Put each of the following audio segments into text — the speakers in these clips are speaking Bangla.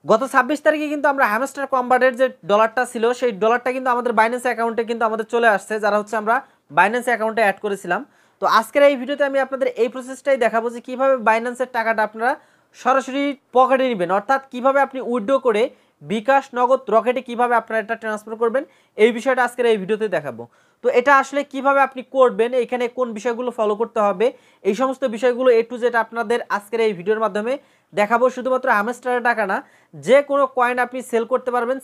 গত 26 তারিখে কিন্তু আমরা হ্যামস্টার কম্বাটের যে ডলারটা ছিল সেই ডলারটা কিন্তু আমাদের বাইন্যান্স অ্যাকাউন্টে কিন্তু আমাদের চলে আসছে, যারা হচ্ছে আমরা বাইন্যান্স অ্যাকাউন্টে অ্যাড করেছিলাম। তো আজকের এই ভিডিওতে আমি আপনাদের এই প্রসেসটাই দেখাবো যে কীভাবে বাইন্যান্সের টাকাটা আপনারা সরাসরি পকেটে নেবেন, অর্থাৎ কীভাবে আপনি উইথড্র করে বিকাশ, নগদ, রকেটে কীভাবে আপনারা এটা ট্রান্সফার করবেন, এই বিষয়টা আজকের এই ভিডিওতে দেখাবো। তো এটা আসলে কিভাবে আপনি করবেন, এখানে কোন বিষয়গুলো ফলো করতে হবে, এই সমস্ত বিষয়গুলো A to Z আপনাদের আজকের এই ভিডিওর মাধ্যমে দেখাবো। শুধুমাত্র হ্যামস্টারের টাকা না, যে কোনো কয়েন আপনি সেল করতে পারবেন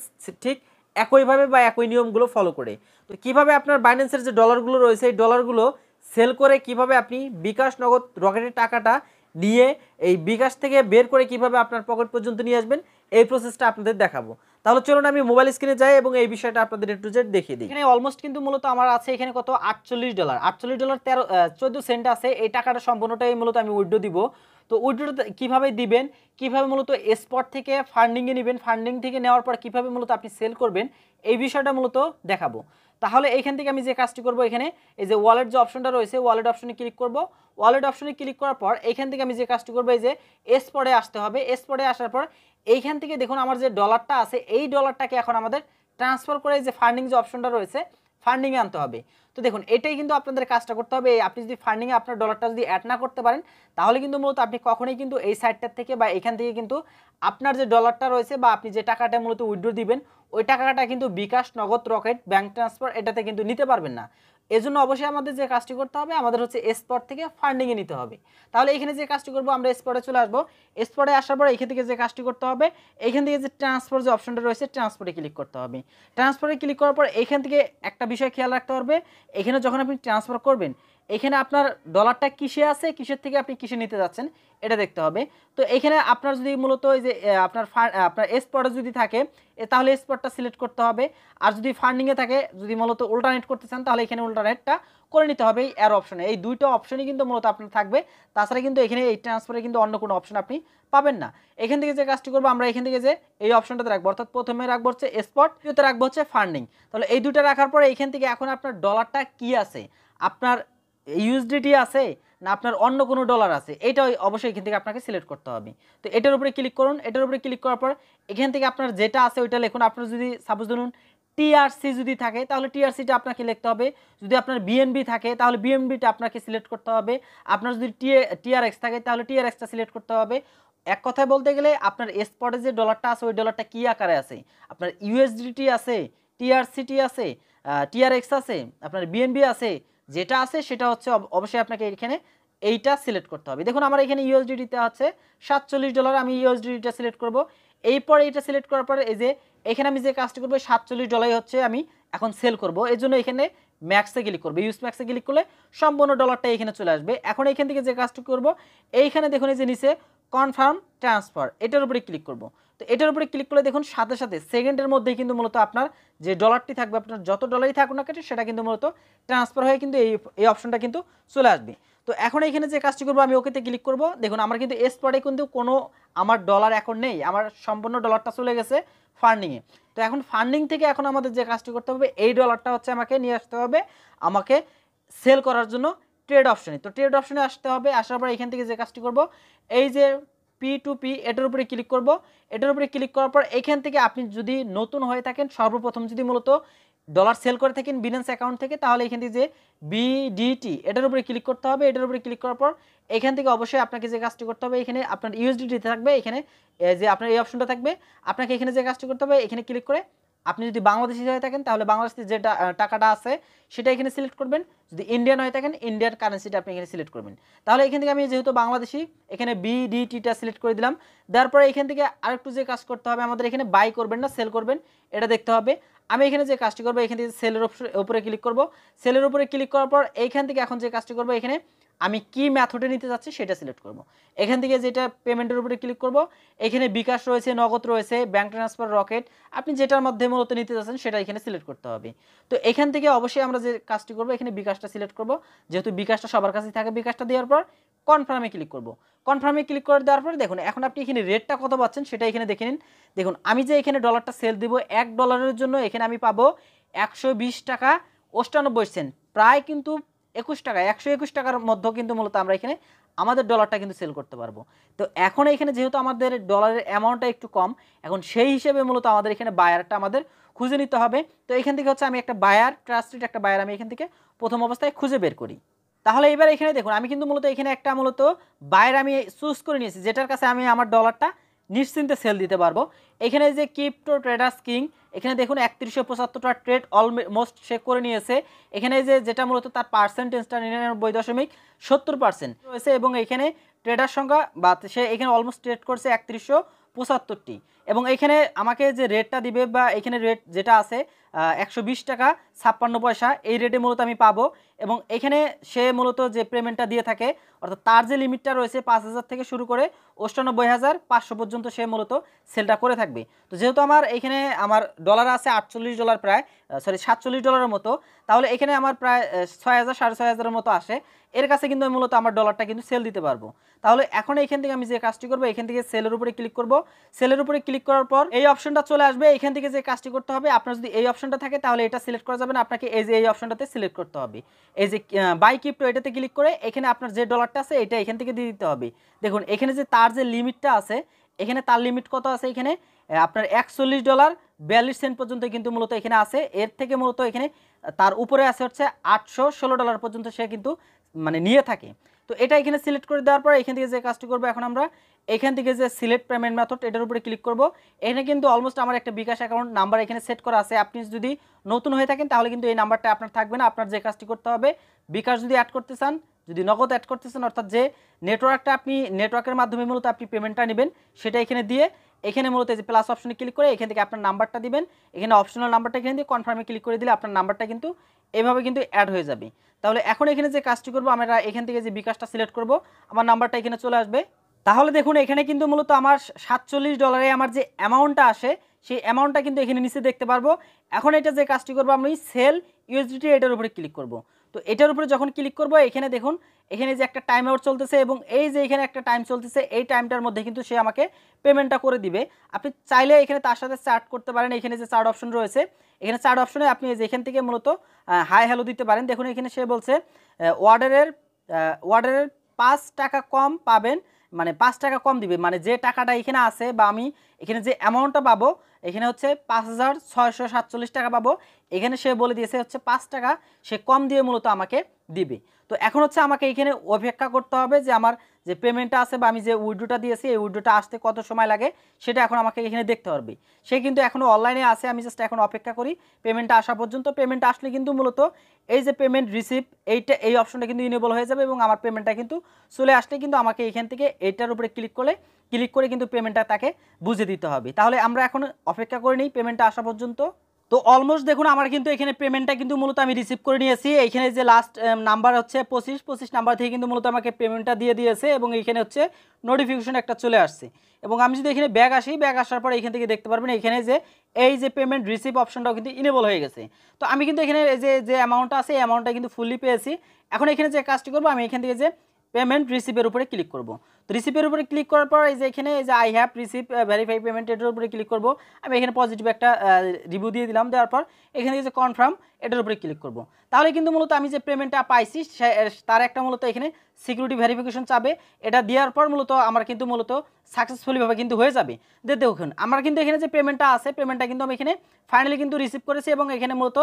ঠিক একইভাবে বা একই নিয়মগুলো ফলো করে। তো কিভাবে আপনার বাইন্যান্সের যে ডলারগুলো রয়েছে এই ডলারগুলো সেল করে কিভাবে আপনি বিকাশ, নগদ, রকেটের টাকাটা নিয়ে এই বিকাশ থেকে বের করে কিভাবে আপনার পকেট পর্যন্ত নিয়ে আসবেন, এই প্রসেসটা আপনাদের দেখাবো। তাহলে চলুন আমি মোবাইল স্ক্রিনে যাই এবং এই বিষয়টা আপনাদের A to Z দেখিয়ে দিই। এখানে অলমোস্ট কিন্তু মূলত আমার আছে এখানে কত $48, $14 আছে। এই টাকাটা সম্পূর্ণটাই মূলত আমি উইথড্র দিব। তো উইথড্র কীভাবে দিবেন, কীভাবে মূলত স্পট থেকে ফান্ডিংয়ে নেবেন, ফান্ডিং থেকে নেওয়ার পর কীভাবে মূলত আপনি সেল করবেন, এই বিষয়টা মূলত দেখাবো। তাহলে এইখান থেকে আমি যে কাজটি করব, এখানে এই যে ওয়ালেট যে অপশনটা রয়েছে, ওয়ালেট অপশনে ক্লিক করব। ওয়ালেট অপশনে ক্লিক করার পর এইখান থেকে আমি যে কাজটি করবো, এই যে স্পটে আসতে হবে। স্পটে আসার পর এইখান থেকে দেখুন আমার যে ডলারটা আছে এই ডলারটাকে এখন আমাদের ট্রান্সফার করে যে ফান্ডিং যে অপশনটা রয়েছে ফান্ডিংয়ে আনতে হবে। তো দেখুন এটাই কিন্তু আপনাদের কাজটা করতে হবে। আপনি যদি ফান্ডিংয়ে আপনার ডলারটা যদি অ্যাড না করতে পারেন তাহলে কিন্তু মূলত আপনি কখনোই কিন্তু এই সাইটটার থেকে বা এখান থেকে কিন্তু আপনার যে ডলারটা রয়েছে বা আপনি যে টাকাটা মূলত উইথড্র দিবেন ওই টাকাটা কিন্তু বিকাশ, নগদ, রকেট, ব্যাংক ট্রান্সফার এটাতে কিন্তু নিতে পারবেন না। এজন্য অবশ্যই আমাদের যে কাজটি করতে হবে, আমাদের হচ্ছে স্পট থেকে ফান্ডিংয়ে নিতে হবে। তাহলে এখানে যে কাজটি করবো, আমরা স্পটে চলে আসবো। স্পটে আসার পর এখান থেকে যে কাজটি করতে হবে, এখান থেকে যে ট্রান্সফার যে অপশনটা রয়েছে ট্রান্সফারে ক্লিক করতে হবে। ট্রান্সফারে ক্লিক করার পর এখান থেকে একটা বিষয় খেয়াল রাখতে হবে, এখানে যখন আপনি ট্রান্সফার করবেন এখানে আপনার ডলারটা কিসে আছে, কিসের থেকে আপনি কিসে নিতে যাচ্ছেন এটা দেখতে হবে। তো এখানে আপনার যদি মূলত ওই যে আপনার স্পটে যদি থাকে তাহলে স্পটটা সিলেক্ট করতে হবে। আর যদি ফান্ডিংয়ে থাকে, যদি মূলত অল্টারনেট করতে চান তাহলে এখানে অল্টারনেটটা করে নিতে হবে এর অপশনে। এই দুইটা অপশনই কিন্তু মূলত আপনার থাকবে, তাছাড়া কিন্তু এখানে এই ট্রান্সফারে কিন্তু অন্য কোনো অপশন আপনি পাবেন না। এখান থেকে যে কাজটি করবো, আমরা এখান থেকে যে এই অপশনটাতে রাখবো, অর্থাৎ প্রথমে রাখবো হচ্ছে স্পট, দ্বিতীয়তে রাখবো হচ্ছে ফান্ডিং। তাহলে এই দুইটা রাখার পরে এখান থেকে এখন আপনার ডলারটা কি আছে, আপনার ইউএসডিটি আছে না আপনার অন্য কোনো ডলার আছে, এটা অবশ্যই এখান থেকে আপনাকে সিলেক্ট করতে হবে। তো এটার উপরে ক্লিক করুন। এটার উপরে ক্লিক করার পর এখান থেকে আপনার যেটা আছে ওইটা লিখুন। আপনার যদি সাপোজ ধরুন টিআরসি যদি থাকে তাহলে টিআরসিটা আপনাকে লিখতে হবে। যদি আপনার বিএনবি থাকে তাহলে বিএনবিটা আপনাকে সিলেক্ট করতে হবে। আপনার যদি টিআরএক্স থাকে তাহলে টিআরএক্সটা সিলেক্ট করতে হবে। এক কথায় বলতে গেলে আপনার স্পটে যে ডলারটা আছে ওই ডলারটা কী আকারে আছে, আপনার ইউএসডিটি আছে, টিআরসিটি আছে, টিআরএক্স আছে, আপনার বিএনবি আছে, যেটা আছে সেটা হচ্ছে অবশ্যই আপনাকে এখানে এইটা সিলেক্ট করতে হবে। দেখুন আমার এখানে ইউএসডিটিতে আছে $47, আমি ইউএসডিটিটা সিলেক্ট করব। এরপর এইটা সিলেক্ট করার পরে এই যে এখানে আমি যে কাজটি করবো $47 হচ্ছে আমি এখন সেল করব, এই জন্য এখানে ম্যাক্সে ক্লিক করবো। ইউজ ম্যাক্সে ক্লিক করলে সম্পূর্ণ ডলারটা এখানে চলে আসবে। এখন এখান থেকে যে কাজটি করব, এইখানে দেখুন এই যে নিচে কনফার্ম ট্রান্সফার, এটার উপরে ক্লিক করব। তো এটার উপরে ক্লিক করলে দেখুন সাথে সাথে সেকেন্ডের মধ্যেই কিন্তু মূলত আপনার যে ডলারটি থাকবে, আপনার যত ডলারই থাকুক না কেটে সেটা কিন্তু মূলত ট্রান্সফার হয়ে কিন্তু এই অপশনটা কিন্তু চলে আসবে। তো এখন এখানে যে কাজটি করবো আমি ওকেতে ক্লিক করব। দেখুন আমার কিন্তু স্পটে কিন্তু কোনো আমার ডলার এখন নেই, আমার সম্পূর্ণ ডলারটা চলে গেছে ফান্ডিংয়ে। তো এখন ফান্ডিং থেকে এখন আমাদের যে কাজটি করতে হবে, এই ডলারটা হচ্ছে আমাকে নিয়ে আসতে হবে আমাকে সেল করার জন্য ট্রেড অপশনে। তো ট্রেড অপশনে আসতে হবে। আসার পর এখান থেকে যে কাজটি করব, এই যে P2P এটার উপরে ক্লিক করব। এটার উপরে ক্লিক করার পর এখান থেকে আপনি যদি নতুন হয়ে থাকেন, সর্বপ্রথম যদি মূলত ডলার সেল করে থাকেন বিনান্স অ্যাকাউন্ট থেকে, তাহলে এখান থেকে যে BDT এটার উপরে ক্লিক করতে হবে। এটার উপরে ক্লিক করার পর এখান থেকে অবশ্যই আপনাকে যে কাজটি করতে হবে, এখানে আপনার ইউএসডিটি থাকবে, এখানে যে আপনার এই অপশনটা থাকবে, আপনাকে এখানে যে কাজটি করতে হবে এখানে ক্লিক করে আপনি যদি বাংলাদেশি হয়ে থাকেন তাহলে বাংলাদেশের যে টাকাটা আছে সেটা এখানে সিলেক্ট করবেন। যদি ইন্ডিয়ান হয়ে থাকেন ইন্ডিয়ান কারেন্সিটা আপনি এখানে সিলেক্ট করবেন। তাহলে এখান থেকে আমি যেহেতু বাংলাদেশি এখানে BDTটা সিলেক্ট করে দিলাম। দেওয়ার পরে এখান থেকে আরেকটু যে কাজ করতে হবে, আমাদের এখানে বাই করবেন না সেল করবেন এটা দেখতে হবে। আমি এখানে যে কাজটি করবো এখান থেকে সেলের উপরে ক্লিক করব। সেলের উপরে ক্লিক করার পর এইখান থেকে এখন যে কাজটি করবো, এখানে আমি কি মেথডে নিতে যাচ্ছি সেটা সিলেক্ট করব। এখান থেকে যেটা পেমেন্টের উপরে ক্লিক করব, এখানে বিকাশ রয়েছে, নগদ রয়েছে, ব্যাংক ট্রান্সফার, রকেট, আপনি যেটার মাধ্যমে মূলত নিতে যাচ্ছেন সেটা এখানে সিলেক্ট করতে হবে। তো এখান থেকে অবশ্যই আমরা যে কাজটি করব এখানে বিকাশটা সিলেক্ট করব, যেহেতু বিকাশটা সবার কাছেই থাকে। বিকাশটা দেওয়ার পর কনফার্মে ক্লিক করব। কনফার্মে ক্লিক করে দেওয়ার পরে দেখুন এখন আপনি এখানে রেটটা কত পাচ্ছেন সেটা এখানে দেখে নিন। দেখুন আমি যে এখানে ডলারটা সেল দিব $1 জন্য এখানে আমি পাবো 120 টাকা 98 সেন্ট, প্রায় কিন্তু 21 টাকা, 121 টাকার মধ্যে কিন্তু মূলত আমরা এখানে আমাদের ডলারটা কিন্তু সেল করতে পারবো। তো এখন এখানে যেহেতু আমাদের ডলারের অ্যামাউন্টটা একটু কম, এখন সেই হিসেবে মূলত আমাদের এখানে বায়ারটা আমাদের খুঁজে নিতে হবে। তো এখান থেকে হচ্ছে আমি একটা বায়ার, ট্রাস্টেড একটা বায়ার আমি এখান থেকে প্রথম অবস্থায় খুঁজে বের করি। তাহলে এবার এখানে দেখুন আমি কিন্তু মূলত এখানে একটা মূলত বায়ার আমি চুজ করে নিয়েছি, যেটার কাছে আমি আমার ডলারটা নিশ্চিন্তে সেল দিতে পারবো। এখানে যে ক্রিপ্টো ট্রেডার্স কিং, এখানে দেখুন 3175টা ট্রেড অলমোস্ট সে করে নিয়েছে। এখানে যেটা মূলত তার পার্সেন্টেজটা 99.70% রয়েছে এবং এখানে ট্রেডার সংখ্যা বা সে এখানে অলমোস্ট ট্রেড করছে 3175টি। এবং এখানে আমাকে যে রেটটা দিবে বা এখানে রেট যেটা আছে 120 টাকা 56 পয়সা, এই রেটে মূলত আমি পাবো। এবং এখানে সে মূলত যে পেমেন্টটা দিয়ে থাকে, অর্থাৎ তার যে লিমিটটা রয়েছে 5000 থেকে শুরু করে 98500 পর্যন্ত সে মূলত সেলটা করে থাকবে। তো যেহেতু আমার এখানে আমার ডলার আছে $48 প্রায়, সরি $47 মতো, তাহলে এখানে আমার প্রায় 6000 6500 মতো আসে। এর কাছে কিন্তু আমি মূলত আমার ডলারটা কিন্তু সেল দিতে পারবো। তাহলে এখন এখান থেকে আমি যে কাজটি করবো, এখান থেকে সেলের উপরে ক্লিক করব। সেলের উপরে ক্লিক করার পর এই অপশনটা চলে আসবে। এখান থেকে যে কাজটি করতে হবে, আপনার যদি এই অপশনটা থাকে তাহলে এটা সিলেক্ট করা যাবে না, আপনাকে এই অপশনটাতে সিলেক্ট করতে হবে। এই যে বাই ক্রিপ্টো, এটাতে ক্লিক করে এখানে আপনার যে ডলারটা আছে এটা এখান থেকে দিয়ে দিতে হবে। দেখুন এখানে যে তার যে লিমিটটা আছে, এখানে তার লিমিট কত আছে, এখানে আপনার $41.42 পর্যন্ত কিন্তু মূলত এখানে আছে। এর থেকে মূলত এখানে তার উপরে আছে হচ্ছে $816 পর্যন্ত সে কিন্তু মানে নিয়ে থাকে। তো এটা এখানে সিলেক্ট করে দেওয়ার পর এখান থেকে যে কাজটি করবো, এখন আমরা এখান থেকে যে সিলেক্ট পেমেন্ট মেথড এটার উপরে ক্লিক করব। এখানে কিন্তু অলমোস্ট আমার একটা বিকাশ অ্যাকাউন্ট নাম্বার এখানে সেট করা আছে। আপনি যদি নতুন হয়ে থাকেন তাহলে কিন্তু এই নাম্বারটা আপনার থাকবে না। আপনার যে কাজটি করতে হবে, বিকাশ যদি অ্যাড করতে চান, যদি নগদ অ্যাড করতে চান, অর্থাৎ যে নেটওয়ার্কটা আপনি নেটওয়ার্কের মাধ্যমে মূলত আপনি পেমেন্টটা নেবেন, সেটা এখানে দিয়ে এখানে মূলত যে প্লাস অপশনে ক্লিক করে এখান থেকে আপনার নাম্বারটা দিবেন। এখানে অপশনাল নাম্বারটা এখানে দিয়ে কনফার্মে ক্লিক করে দিলে আপনার নাম্বারটা কিন্তু এভাবে কিন্তু অ্যাড হয়ে যাবে। তাহলে এখন এখানে যে কাজটি করবো, আমরা এখান থেকে যে বিকাশটা সিলেক্ট করব, আমার নাম্বারটা এখানে চলে আসবে। তাহলে দেখুন এখানে কিন্তু মূলত আমার $47 আমার যে অ্যামাউন্টটা আসে, সেই অ্যামাউন্টটা কিন্তু এখানে নিচে দেখতে পারবো। এখন এটা যে কাজটি করবো, আমি সেল USDT এটার উপরে ক্লিক করব। তো এটার উপরে যখন ক্লিক করব, এখানে দেখুন এখানে যে একটা টাইম আউট চলতেছে এবং এই যে এখানে একটা টাইম চলতেছে, এই টাইমটার মধ্যে কিন্তু সে আমাকে পেমেন্টটা করে দিবে। আপনি চাইলে এখানে তার সাথে চার্ট করতে পারেন। এখানে যে চার্ট অপশন রয়েছে, এখানে চার্ট অপশনে আপনি এখান থেকে মূলত হাই হ্যালো দিতে পারেন। দেখুন এখানে সে বলছে অর্ডারের 5 টাকা কম পাবেন, মানে 5 টাকা কম দিবে, মানে যে টাকাটা এখানে আছে বা আমি এখানে যে অ্যামাউন্টটা পাবো, এখানে হচ্ছে 5647 টাকা পাবো। এখানে সে বলে দিয়েছে হচ্ছে 5 টাকা সে কম দিয়ে মূলত আমাকে দিবে। তো এখন হচ্ছে আমাকে এখানে অপেক্ষা করতে হবে যে আমার যে পেমেন্টটা আছে বা আমি যে উইথড্রটা দিয়েছি, এই উইথড্রটা আসতে কত সময় লাগে সেটা এখন আমাকে এখানে দেখতে হবে। সে কিন্তু এখনও অনলাইনে আছে, আমি জাস্ট এখন অপেক্ষা করি পেমেন্টটা আসা পর্যন্ত। পেমেন্ট আসলে কিন্তু মূলত এই যে পেমেন্ট রিসিভ, এই অপশনটা কিন্তু ইনেবল হয়ে যাবে এবং আমার পেমেন্টটা কিন্তু চলে আসলে কিন্তু আমাকে এখান থেকে এইটার উপরে ক্লিক করে কিন্তু পেমেন্টটা তাকে বুঝে দিতে হবে। তাহলে আমরা এখন অপেক্ষা করে নিই পেমেন্টটা আসা পর্যন্ত। তো অলমোস্ট দেখুন আমার কিন্তু এখানে পেমেন্টটা কিন্তু মূলত আমি রিসিভ করে নিয়েছি। এইখানে যে লাস্ট নাম্বার হচ্ছে 25 নাম্বার থেকে কিন্তু মূলত আমাকে পেমেন্টটা দিয়ে দিয়েছে এবং এইখানে হচ্ছে নোটিফিকেশন একটা চলে আসছে। এবং আমি যদি এখানে ব্যাক আসি, ব্যাক আসার পর এখান থেকে দেখতে পারবেন এখানে যে এই যে পেমেন্ট রিসিভ অপশনটাও কিন্তু ইনেবল হয়ে গেছে। তো আমি কিন্তু এখানে যে অ্যামাউন্টটা আছে এই অ্যামাউন্টটা কিন্তু ফুললি পেয়েছি। এখন এখানে যে কাজটি করবো, আমি এখান থেকে যে পেমেন্ট রিসিভের উপরে ক্লিক করব। তো রিসিভের উপরে ক্লিক করার পর এই যে এখানে যে I have receive verify payment, এটার উপরে ক্লিক করব। আমি এখানে পজিটিভ একটা রিভিউ দিয়ে দিলাম। দেওয়ার পর এখানে যে কনফার্ম, এটার উপরে ক্লিক করব। তাহলে কিন্তু মূলত আমি যে পেমেন্টটা পাইছি তার একটা মূলত এখানে সিকিউরিটি ভেরিফিকেশন চাবে। এটা দেওয়ার পর মূলত আমার কিন্তু মূলত সাকসেসফুলিভাবে কিন্তু হয়ে যাবে। দেখুন আমার কিন্তু এখানে যে পেমেন্টটা আছে, পেমেন্টটা কিন্তু আমি এখানে ফাইনালি কিন্তু রিসিভ করেছি এবং এখানে মূলত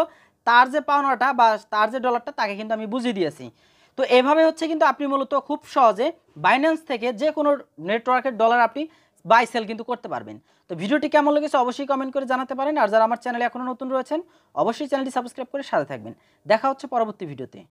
তার যে পাওনাটা বা তার যে ডলারটা তাকে কিন্তু আমি বুঝিয়ে দিয়েছি। তো এভাবে হচ্ছে কিন্তু আপনি মূলত খুব সহজে বাইন্যান্স থেকে যে কোনো নেটওয়ার্কের ডলার আপনি বাই সেল কিন্তু করতে পারবেন। তো ভিডিওটি কেমন লেগেছে অবশ্যই কমেন্ট করে জানাতে পারেন। আর যারা আমার চ্যানেলে এখনও নতুন রয়েছেন অবশ্যই চ্যানেলটি সাবস্ক্রাইব করে সাথে থাকবেন। দেখা হচ্ছে পরবর্তী ভিডিওতে।